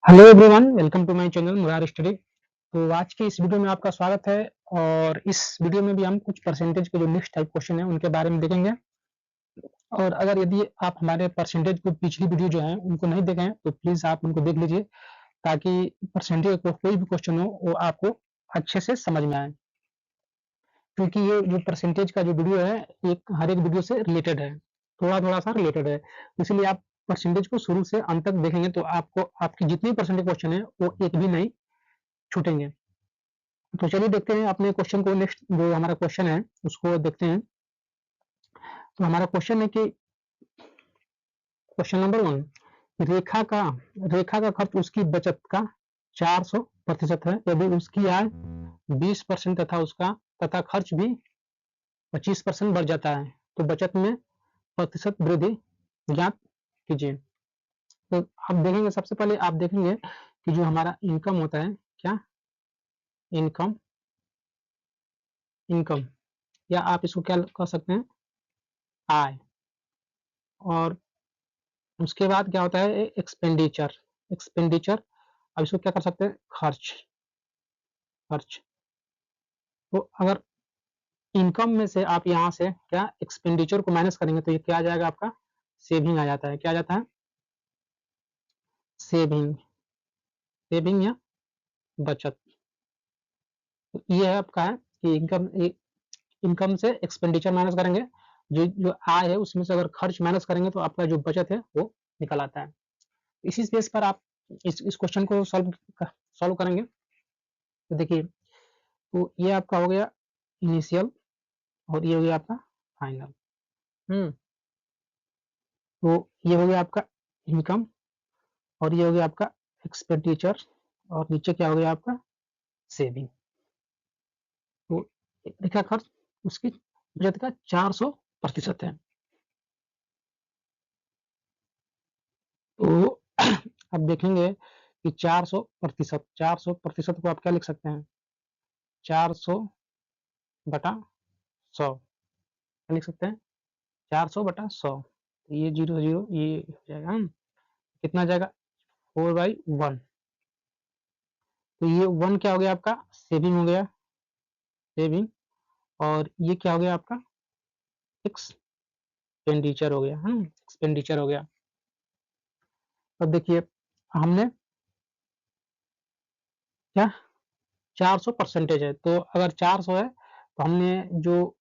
Hello everyone, welcome to my channel Murar study. तो आज की इस वीडियो में आपका स्वागत है। और इस वीडियो में भी हम कुछ परसेंटेज के जो नेक्स्ट टाइप क्वेश्चन है उनके बारे में देखेंगे। और अगर यदि आप हमारे परसेंटेज को पिछली वीडियो जो है उनको नहीं देखे हैं तो प्लीज आप उनको देख लीजिए, ताकि परसेंटेज को कोई भी क्वेश्चन हो वो आपको अच्छे से समझ में आए। क्योंकि ये जो परसेंटेज का जो वीडियो है एक हर एक वीडियो से रिलेटेड है, थोड़ा थोड़ा सा रिलेटेड है। इसलिए आप परसेंटेज को शुरू से अंत तक देखेंगे तो आपको आपकी जितनी परसेंटेज क्वेश्चन है वो एक भी नहीं छूटेंगे। तो चलिए देखते हैं अपने क्वेश्चन को। नेक्स्ट जो हमारा क्वेश्चन है उसको देखते हैं। तो हमारा क्वेश्चन है कि क्वेश्चन नंबर 1, रेखा का खर्च उसकी बचत का 400% है यदि उसकी आय 20% तथा खर्च भी 25% बढ़ जाता है तो बचत में प्रतिशत वृद्धि ज्ञात कीजिए। तो आप देखेंगे, सबसे पहले आप देखेंगे कि जो हमारा इनकम होता है, क्या इनकम, इनकम या आप इसको क्या कह सकते हैं, आय। और उसके बाद क्या होता है, एक्सपेंडिचर, एक्सपेंडिचर। अब इसको क्या कर सकते हैं, खर्च, खर्च। तो अगर इनकम में से आप यहाँ से क्या एक्सपेंडिचर को माइनस करेंगे तो ये क्या आ जाएगा, आपका सेविंग आ जाता है। क्या आ जाता है, सेविंग, सेविंग या बचत। तो ये है आपका है कि इनकम से एक्सपेंडिचर माइनस करेंगे, जो जो आय है उसमें से अगर खर्च माइनस करेंगे तो आपका जो बचत है वो निकल आता है। इसी स्पेस पर आप इस क्वेश्चन को सॉल्व करेंगे। तो देखिए, तो ये आपका हो गया इनिशियल और ये हो गया आपका फाइनल। तो ये हो गया आपका इनकम और ये हो गया आपका एक्सपेंडिचर और नीचे क्या हो गया आपका सेविंग। तो रेखा खर्च उसकी बचत का 400% है। तो अब देखेंगे कि 400%, 400% को आप क्या लिख सकते हैं, 400/100 क्या लिख सकते हैं, 400/100। ये 0 0 ये हो जाएगा, कितना जाएगा, 4/1। तो ये 1 क्या हो गया आपका, सेविंग हो गया, सेविंग। और ये क्या हो गया आपका, एक्सपेंडिचर हो गया, एक्सपेंडिचर हो गया। अब देखिए, हमने क्या 400% है, तो अगर 400 है तो हमने जो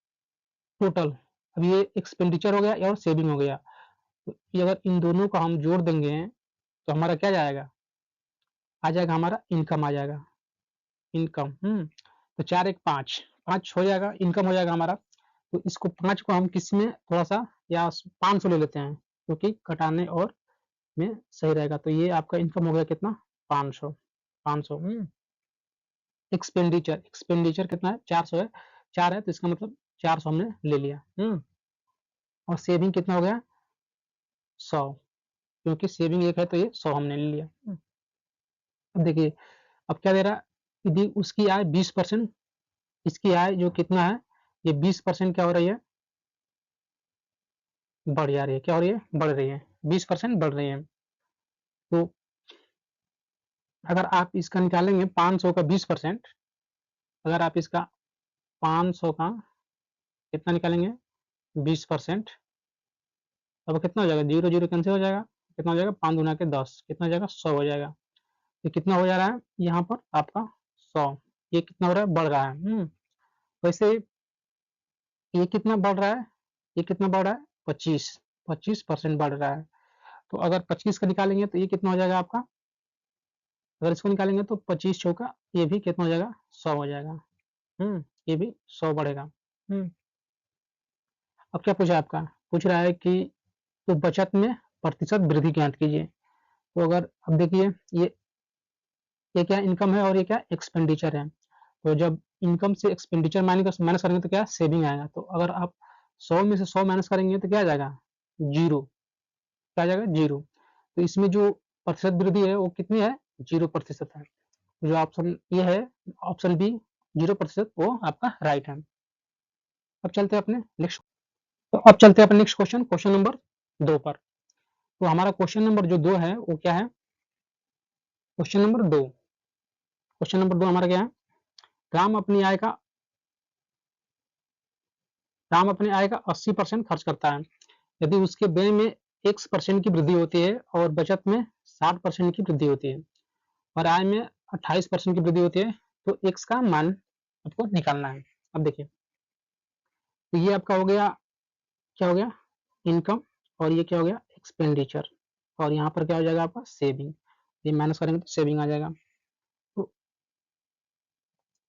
टोटल, अब ये एक्सपेंडिचर हो गया और सेविंग हो गया, तो ये अगर इन दोनों को हम जोड़ देंगे तो हमारा क्या जाएगा, आ जाएगा हमारा इनकम आ जाएगा, इनकम। तो 4 1 5, 5 हो जाएगा, इनकम हो जाएगा हमारा। तो इसको 5 को हम किस में थोड़ा सा या 500 ले लेते हैं, क्योंकि कटाने और में सही रहेगा। तो ये आपका इनकम हो गया कितना, 500, 500। एक्सपेंडिचर, एक्सपेंडिचर कितना है, 400 है, 4 है तो इसका मतलब 400 हमने ले लिया। और सेविंग कितना हो गया, 100, क्योंकि सेविंग 1 है तो ये 100 हमने ले लिया। अब देखिए, अब क्या दे रहा है, यदि उसकी आय 20%, इसकी आय जो कितना है, ये 20% क्या हो रही है, बढ़ जा रही है। क्या हो रही है, बढ़ रही है, 20% बढ़ रही है। तो अगर आप इसका निकालेंगे 500 का 20%, अगर आप इसका 500 का कितना निकालेंगे, 20%, अब कितना हो जाएगा, 0 0 कैंसिल हो जाएगा, कितना हो जाएगा, 5 गुना के 10, कितना हो जाएगा, 100 हो जाएगा। ये कितना हो जा रहा है यहाँ पर आपका 100, ये कितना हो रहा है, बढ़ रहा है। वैसे ये कितना बढ़ रहा है, ये कितना बढ़ रहा है, 25% बढ़ रहा है। तो अगर 25 का निकालेंगे तो ये कितना हो जाएगा आपका, अगर इसको निकालेंगे तो 25 चौका, ये भी कितना हो जाएगा, 100 हो जाएगा। ये भी 100 बढ़ेगा। अब क्या पूछा है आपका, पूछ रहा है कि तो बचत में प्रतिशत वृद्धि ज्ञात कीजिए। तो अगर अब देखिए, ये क्या इनकम है और ये क्या एक्सपेंडिचर है। तो जब इनकम से एक्सपेंडिचर माइनस करेंगे तो क्या सेविंग आएगा। तो अगर आप 100 में से 100 माइनस करेंगे तो क्या आ जाएगा, जीरो। क्या आ जाएगा, जीरो। तो इसमें जो प्रतिशत वृद्धि है वो कितनी है, 0% है। जो ऑप्शन ये है, ऑप्शन बी 0%, वो आपका राइट है। अब चलते हैं अपने नेक्स्ट, तो अब चलते हैं अपने नेक्स्ट क्वेश्चन, क्वेश्चन नंबर 2 पर। तो हमारा क्वेश्चन नंबर जो 2 है वो क्या है, क्वेश्चन नंबर 2, क्वेश्चन नंबर 2 हमारा क्या है? राम अपनी आय का 80% खर्च करता है। यदि उसके व्यय में X% की वृद्धि होती है और बचत में 60% की वृद्धि होती है और आय में 28% की वृद्धि होती है, तो X का मान आपको निकालना है। अब देखिए, तो ये आपका हो गया, क्या हो गया? इनकम, और ये क्या हो गया? एक्सपेंडिचर, और यहाँ पर क्या हो जाएगा आपका? सेविंग। ये माइनस करेंगे तो सेविंग आ जाएगा। तो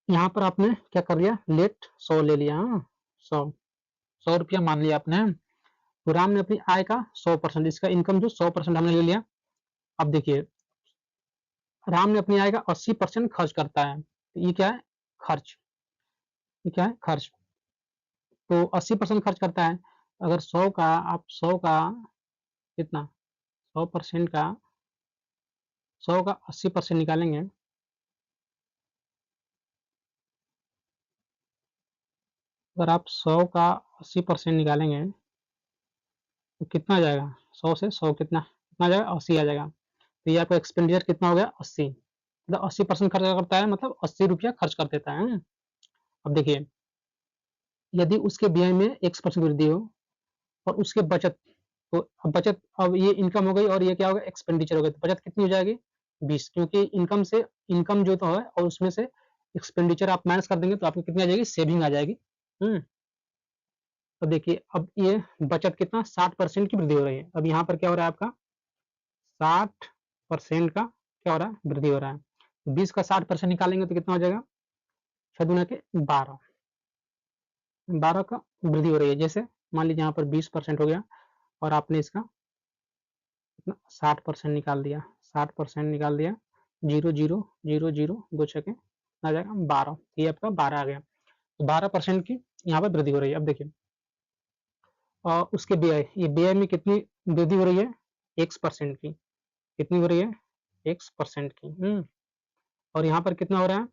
यहाँ पर आपने क्या कर लिया? लेट 100 ले लिया। हाँ, 100 रुपया मान लिया आपने। तो राम ने अपनी आय का 100%, इसका इनकम जो 100% हमने ले लिया। अब देखिए, राम ने अपनी आय का 80% खर्च करता है, तो ये क्या है? खर्च। ये क्या है? खर्च। तो 80% खर्च करता है। अगर 100 का आप 100 का कितना, 100% का 100 का 80% निकालेंगे, अगर आप 100 का 80% निकालेंगे तो कितना आ जाएगा? 100 से 100 कितना कितना आ जाएगा? 80 आ जाएगा। तो ये आपका एक्सपेंडिचर कितना हो गया? 80। मतलब 80% खर्च करता है, मतलब 80 रुपया खर्च कर देता है। अब देखिए, यदि उसके व्यय में X% वृद्धि हो और उसके बचत, तो बचत, अब ये इनकम हो गई और ये क्या होगा? एक्सपेंडिचर हो गया। तो बचत कितनी हो जाएगी? 20, क्योंकि इनकम जो तो है और उसमें से एक्सपेंडिचर आप माइनस कर देंगे तो आपको कितनी आ जाएगी? सेविंग आ जाएगी। तो देखिए, अब ये बचत कितना? 60% की वृद्धि हो रही है। अब यहाँ पर क्या हो रहा है आपका? 60% का क्या हो रहा है? वृद्धि हो रहा है। 20 का 60% निकालेंगे तो कितना हो जाएगा? 6 दूना के 12, 12 का वृद्धि हो रही है। जैसे मान लीजिए यहाँ पर 20% हो गया और आपने इसका कितना 60% निकाल दिया, 60% निकाल दिया, 0 0 0 0 2 छके आ जाएगा 12, ये आपका 12 आ गया। तो 12% की यहाँ पर वृद्धि हो रही है। अब देखिए, उसके व्यय, ये व्यय में कितनी वृद्धि हो रही है? X% की। कितनी हो रही है? X% की। और यहाँ पर कितना हो रहा है?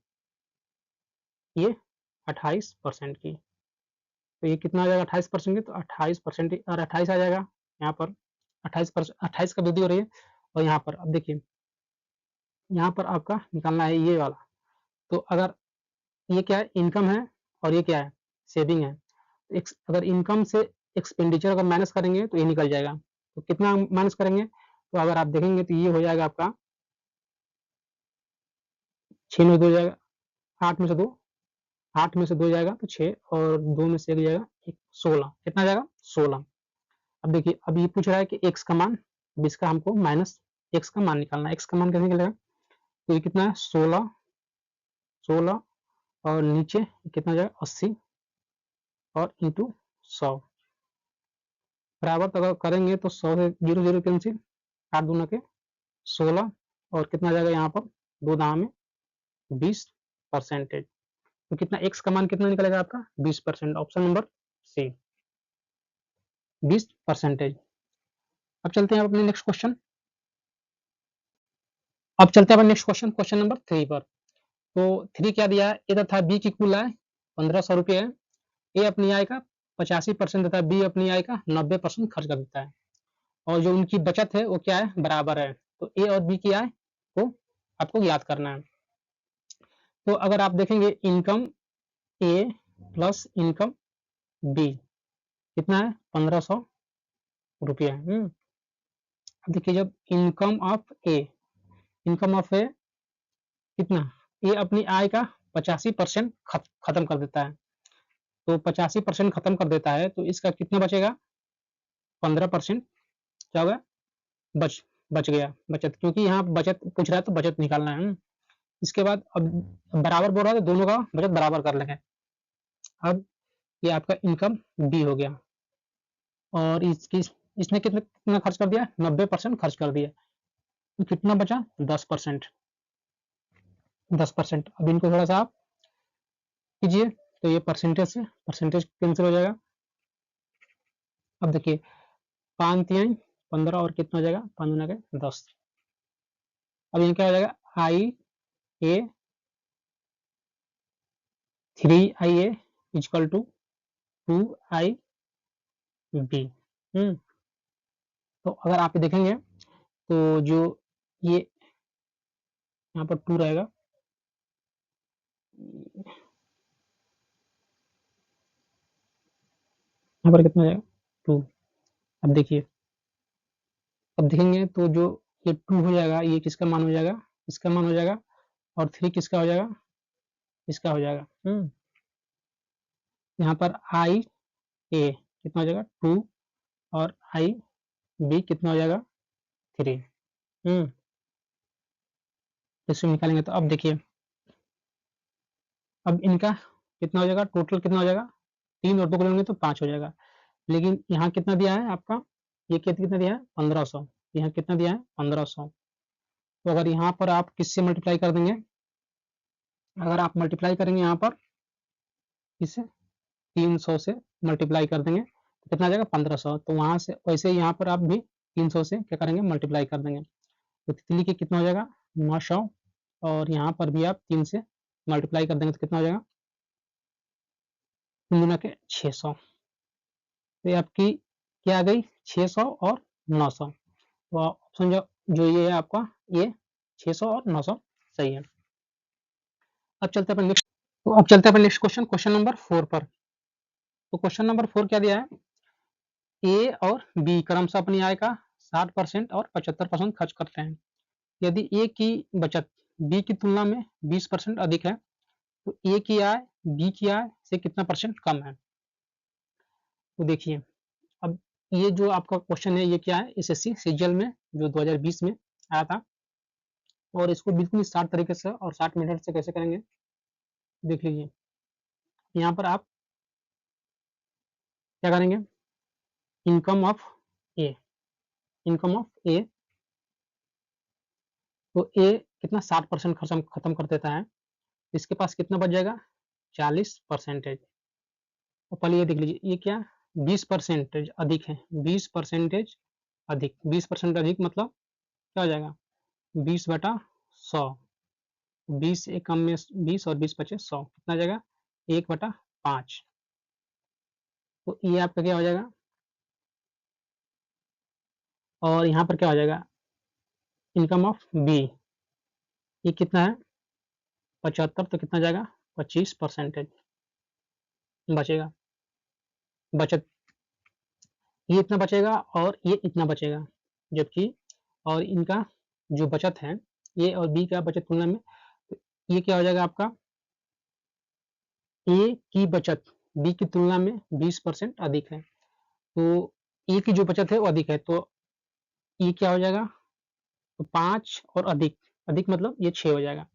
ये 28% की। तो ये कितना आ जाएगा? 28% की, तो 28% और 28 आ जाएगा यहाँ पर। 28 का वृद्धि हो रही है। और यहाँ पर अब देखिए, यहाँ पर आपका निकालना है ये वाला। तो अगर ये क्या है? इनकम है और ये क्या है? सेविंग है। अगर इनकम से एक्सपेंडिचर अगर माइनस करेंगे तो ये निकल जाएगा। तो कितना माइनस करेंगे? तो अगर आप देखेंगे तो ये हो जाएगा आपका 6 में 2 जाएगा, 8 में से 2, 8 में से 2 जाएगा तो 6 और 2 में से 1 जाएगा 16। कितना जाएगा? 16। अब देखिए, अब ये पूछ रहा है कि x का मान, अब इसका हमको माइनस x का मान निकालना है। x का मान कैसे निकलेगा? तो ये कितना है? 16, 16 और नीचे कितना जाएगा? 80 और इंटू 100 बराबर। तो अगर करेंगे तो 100 से 0 0 कैंसिल, 8 दूना के 16 और कितना जाएगा यहाँ पर? 2 दाम में 20%। तो कितना x का मान कितना निकलेगा आपका? 20%। Option number C, 20%। अब चलते हैं अपने नेक्स्ट क्वेश्चन। अब चलते हैं अपने नेक्स्ट क्वेश्चन, क्वेश्चन नंबर 3 पर। तो 3 क्या दिया है? ए तथा बी की कुल आय 1500 रुपये है। ए अपनी आय का 85% तथा बी अपनी आय का 90% खर्च कर देता है और जो उनकी बचत है वो क्या है? बराबर है। तो ए और बी की आय को आपको याद करना है। तो अगर आप देखेंगे, इनकम ए प्लस इनकम बी कितना है? 1500 रुपया। देखिए, जब इनकम ऑफ ए कितना, ये अपनी आय का 85% खत्म कर देता है। तो 85% खत्म कर देता है तो इसका कितना बचेगा? 15% क्या होगा? बच बच गया बचत, क्योंकि यहाँ बचत पूछ रहा है तो बचत निकालना है। इसके बाद अब बराबर बोल रहा है तो दोनों का बचत बराबर कर लेंगे। अब ये आपका इनकम बी हो गया और इसकी इसने कितना कितना खर्च कर दिया? 90% खर्च कर दिया। तो कितना बचा? 10%। 10%। अब इनको थोड़ा सा आप कीजिए तो ये परसेंटेज कैंसिल हो जाएगा। अब देखिए, 5 तिहाई 15 और कितना हो जाएगा? 5 गुना के 10। अब ये क्या हो जाएगा? आई ए 3IA इक्वल टू 2IB। तो अगर आप देखेंगे तो जो ये यहाँ पर 2 रहेगा, यहाँ पर कितना जाएगा 2। अब देखिए, अब देखेंगे तो जो ये 2 हो जाएगा, ये किसका मान हो जाएगा, इसका मान हो जाएगा, और 3 किसका हो जाएगा, इसका हो जाएगा। यहाँ पर आई ए कितना हो जाएगा 2, और आई बी कितना हो जाएगा 3। इसको निकालेंगे तो अब देखिए, अब इनका कितना हो जाएगा, टोटल कितना हो जाएगा, 3 और 2 को लेंगे तो 5 हो जाएगा। लेकिन यहाँ कितना दिया है आपका, ये कितना दिया है 1500, यहाँ कितना दिया है 1500। तो अगर यहाँ पर आप किससे मल्टीप्लाई कर देंगे, अगर आप मल्टीप्लाई करेंगे यहाँ पर इसे 300 से मल्टीप्लाई कर देंगे तो कितना आ जाएगा 1500। तो वहां से वैसे यहाँ पर आप भी 300 से क्या करेंगे, मल्टीप्लाई कर देंगे। तो तितली के कितना हो जाएगा 900, और यहाँ पर भी आप 3 से मल्टीप्लाई कर देंगे तो कितना हो जाएगा 3 गुना के 600। तो ये आपकी क्या आ गई 600 और 900। तो ऑप्शन जो ये है आपका, ये 600 और 900 सही है। अब चलते हैं अपन नेक्स्ट, तो अब चलते हैं अपन नेक्स्ट क्वेश्चन, क्वेश्चन नंबर 4 पर। तो क्वेश्चन नंबर 4 क्या दिया है, ए और बी क्रमशः अपनी आय का 60% और 75% खर्च करते हैं। यदि ए की बचत बी की तुलना में 20% अधिक है तो ए की आय बी की आय से कितना परसेंट कम है। तो देखिए, अब ये जो आपका क्वेश्चन है ये क्या है, एसएससी सीजीएल में जो 2020 में आया था, और इसको बिल्कुल शार्ट तरीके से और 60 मिनट से कैसे करेंगे देख लीजिए। यहाँ पर आप क्या करेंगे, income of A, income of A, तो ए कितना 60% खर्च खत्म कर देता है, इसके पास कितना बच जाएगा 40%। और पहले ये देख लीजिए, ये क्या 20% अधिक है, 20% अधिक, 20% अधिक मतलब क्या हो जाएगा 20/100, 20 एक कम में 20 और 20 बचे 100, कितना जाएगा 1/5। तो ये आपका क्या हो जाएगा, और यहाँ पर क्या हो जाएगा इनकम ऑफ बी, ये कितना है 75, तो कितना जाएगा 25% बचेगा, बचत ये इतना बचेगा और ये इतना बचेगा, जबकि और इनका जो बचत है ए और बी का बचत तुलना में, तो ये क्या हो जाएगा आपका, ए की बचत बी की तुलना में 20% अधिक है, तो ए की जो बचत है वो अधिक है, तो ये क्या हो जाएगा, तो 5 और अधिक, अधिक मतलब ये 6 हो जाएगा।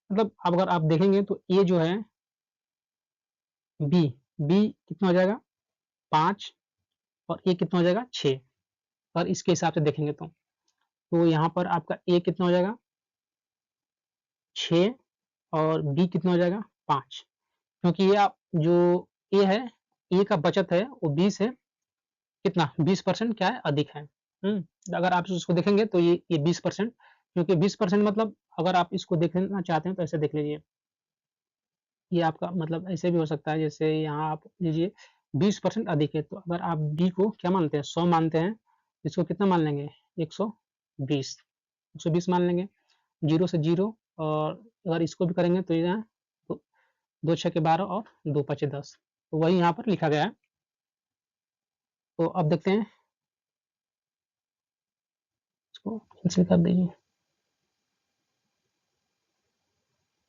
मतलब अगर आप देखेंगे तो ए जो है बी, बी कितना हो जाएगा 5, और ए कितना हो जाएगा 6, और इसके हिसाब से देखेंगे तो यहाँ पर आपका ए कितना हो जाएगा 6, और बी कितना हो जाएगा 5, क्योंकि ये आप जो ए है, ए का बचत है वो 20 है, कितना 20% क्या है अधिक है। अगर आप इसको देखेंगे तो ये 20%, क्योंकि 20% मतलब अगर आप इसको देखना चाहते हैं तो ऐसे देख लीजिए, ये आपका मतलब ऐसे भी हो सकता है, जैसे यहाँ आप लीजिए 20% अधिक है, तो अगर आप बी को क्या मानते हैं 100 मानते हैं, इसको कितना मान लेंगे 120, 120 मान लेंगे, 0 से 0, और अगर इसको भी करेंगे तो ये तो 2 6 के 12 और 2 5 10, तो वही यहाँ पर लिखा गया है। तो अब देखते हैं, इसको कैंसिल कर दीजिए।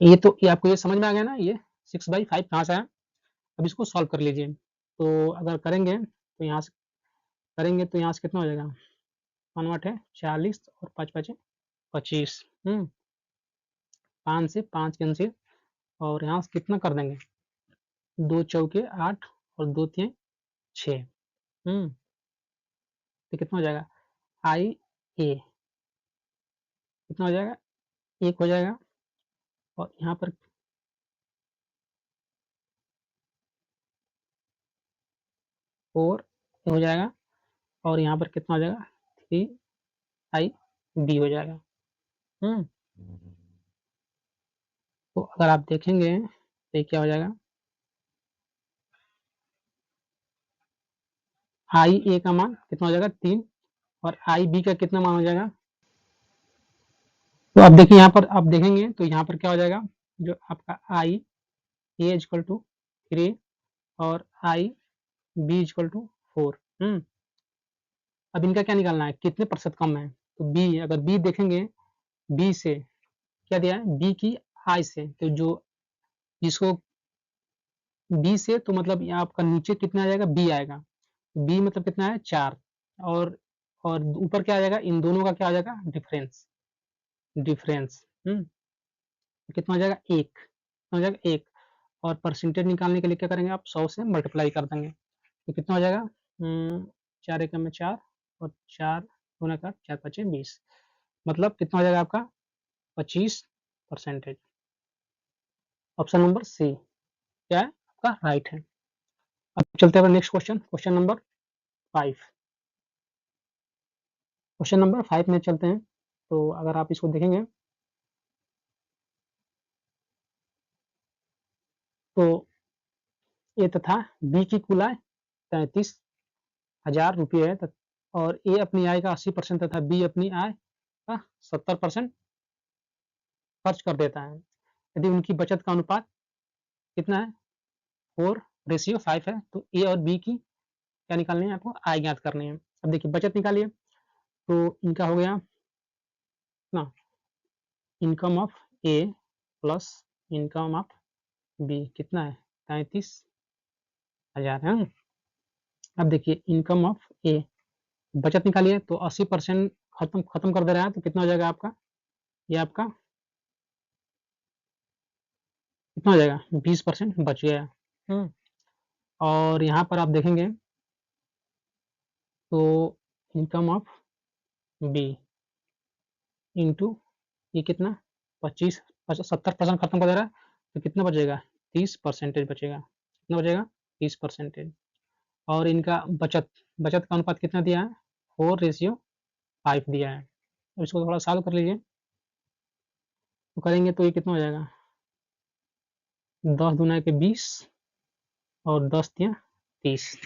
ये आपको ये समझ में आ गया ना, ये 6/5 कहाँ से आया। अब इसको सॉल्व कर लीजिए, तो अगर करेंगे तो यहाँ से करेंगे तो यहाँ से कितना हो जाएगा, 5 है 40 और 5 5 25, 5 से 5 कैंसिल, और यहाँ से कितना कर देंगे 2 चौके 8 और 2 3 6, तो कितना हो जाएगा आई ए कितना हो जाएगा 1 हो जाएगा, और यहाँ पर 4 हो जाएगा, और यहाँ पर कितना हो जाएगा 3 आई बी हो जाएगा। तो अगर आप देखेंगे तो ये क्या हो जाएगा, आई ए का मान कितना हो जाएगा 3, और आई बी का कितना मान हो जाएगा तो अब देखिए यहाँ पर आप देखेंगे तो यहाँ पर क्या हो जाएगा, जो आपका आई ए इक्वल टू 3 और आई बी इक्वल टू 4। अब इनका क्या निकालना है, कितने प्रतिशत कम है। तो बी, अगर बी देखेंगे, बी से क्या दिया है, बी की आई से, तो जो इसको बी से, तो मतलब यहाँ आपका नीचे कितना आ जाएगा, बी आएगा। बी मतलब कितना है 4, और ऊपर क्या आ जाएगा, इन दोनों का क्या आ जाएगा, डिफरेंस। डिफरेंस कितना हो जाएगा, 1 हो जाएगा 1। और परसेंटेज निकालने के लिए क्या करेंगे आप, 100 से मल्टीप्लाई कर देंगे, तो कितना हो जाएगा, 4 एकम में 4 और 4 गुना का 4 पचे 20, मतलब कितना हो जाएगा आपका 25%। ऑप्शन नंबर सी क्या है आपका राइट है। अब चलते हैं next question, question number 5। Question number 5 में चलते हैं। तो अगर आप इसको देखेंगे तो ए तथा बी की कुल आय 33,000 रुपये है, और ए अपनी आय का 80% तथा बी अपनी आय का 70% खर्च कर देता है। यदि उनकी बचत का अनुपात कितना है, 4:5 है, तो ए और बी की क्या निकालनी है, आपको आय ज्ञात करनी है। अब देखिए बचत निकालिए, तो इनका हो गया ना, income of A plus income of B कितना है, 33,000 है। अब देखिए इनकम ऑफ ए, बचत निकालिए, तो 80% खत्म कर दे रहा है, तो कितना हो जाएगा आपका, ये आपका कितना हो जाएगा, 20% बच गया। और यहाँ पर आप देखेंगे तो इनकम ऑफ बी इंटू ये कितना, 25 70% खत्म कर दे रहा है, तो कितना बचेगा, 30% बचेगा। कितना बचेगा, 30%। और इनका बचत का अनुपात कितना दिया है, 4:5 दिया है। अब इसको थोड़ा सॉल्व कर लीजिए, तो करेंगे तो ये कितना हो जाएगा, 10 दूना के 20 और 10 तिया 30।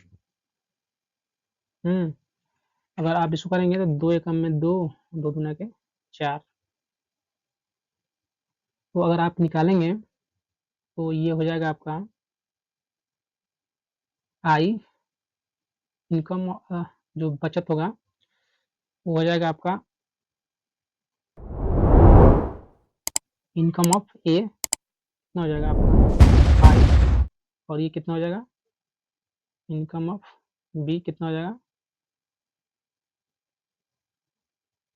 अगर आप इसको करेंगे तो 2 एकम में 2, 2 दूना के 4। तो अगर आप निकालेंगे तो ये हो जाएगा आपका आई इनकम, जो बचत होगा वो हो जाएगा आपका इनकम ऑफ ए, कितना हो जाएगा आपका आई, और ये कितना हो जाएगा इनकम ऑफ बी, कितना हो जाएगा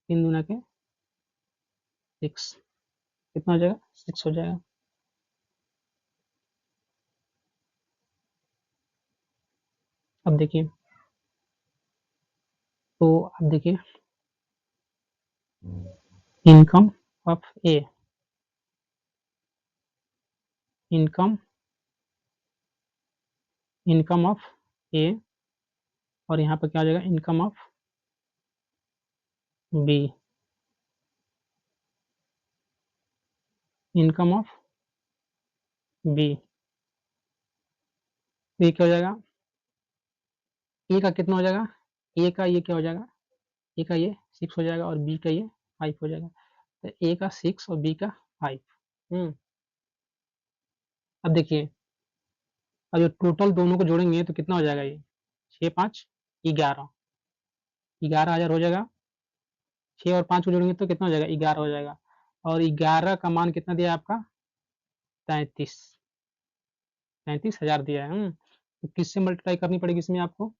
3 दूना के 6, कितना हो जाएगा 6 हो जाएगा। अब देखिए, तो अब देखिए income of A, income income of A, और यहाँ पर क्या हो जाएगा income of B, income of B, ये क्या हो जाएगा, ए का कितना हो जाएगा, ए का ये क्या हो जाएगा, ए का ये 6 हो जाएगा और बी का ये 5 हो जाएगा। तो ए का 6 और बी का 5। अब देखिए, अब जो टोटल दोनों को जोड़ेंगे तो कितना हो जाएगा, ये 6 5 11, 11,000 हो जाएगा। 6 और 5 को जोड़ेंगे तो कितना हो जाएगा, 11 हो जाएगा। और 11 का मान कितना दिया है आपका, 33, 33,000 दिया है। तो किससे मल्टीप्लाई करनी पड़ेगी इसमें आपको,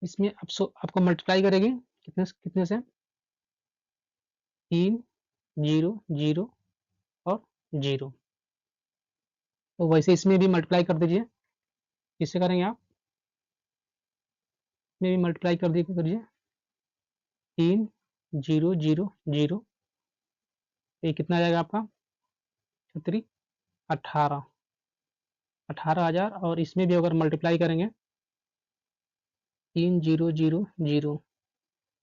इसमें आपको मल्टीप्लाई करेगी कितने कितने से, 3 0 0 और 0। तो वैसे इसमें भी मल्टीप्लाई कर दीजिए, किससे करेंगे आप, इसमें भी मल्टीप्लाई कर दीजिए 3 0 0 0, तो ये कितना आ जाएगा आपका 18 18,000। और इसमें भी अगर मल्टीप्लाई करेंगे 3 0 0 0,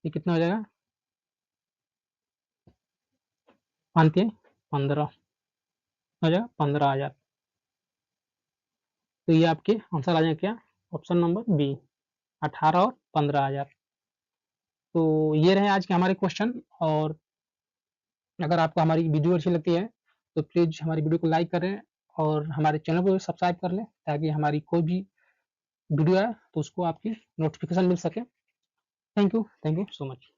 ये कितना हो जाएगा 5 15 हो जाएगा 15,000। तो ये आपके आंसर आ जाएगा क्या, ऑप्शन नंबर बी, 18 और 15,000। तो ये रहे आज के हमारे क्वेश्चन। और अगर आपको हमारी वीडियो अच्छी लगती है तो प्लीज़ हमारी वीडियो को लाइक करें और हमारे चैनल को सब्सक्राइब कर लें, ताकि हमारी कोई भी वीडियो आए तो उसको आपकी नोटिफिकेशन मिल सके। Thank you so much.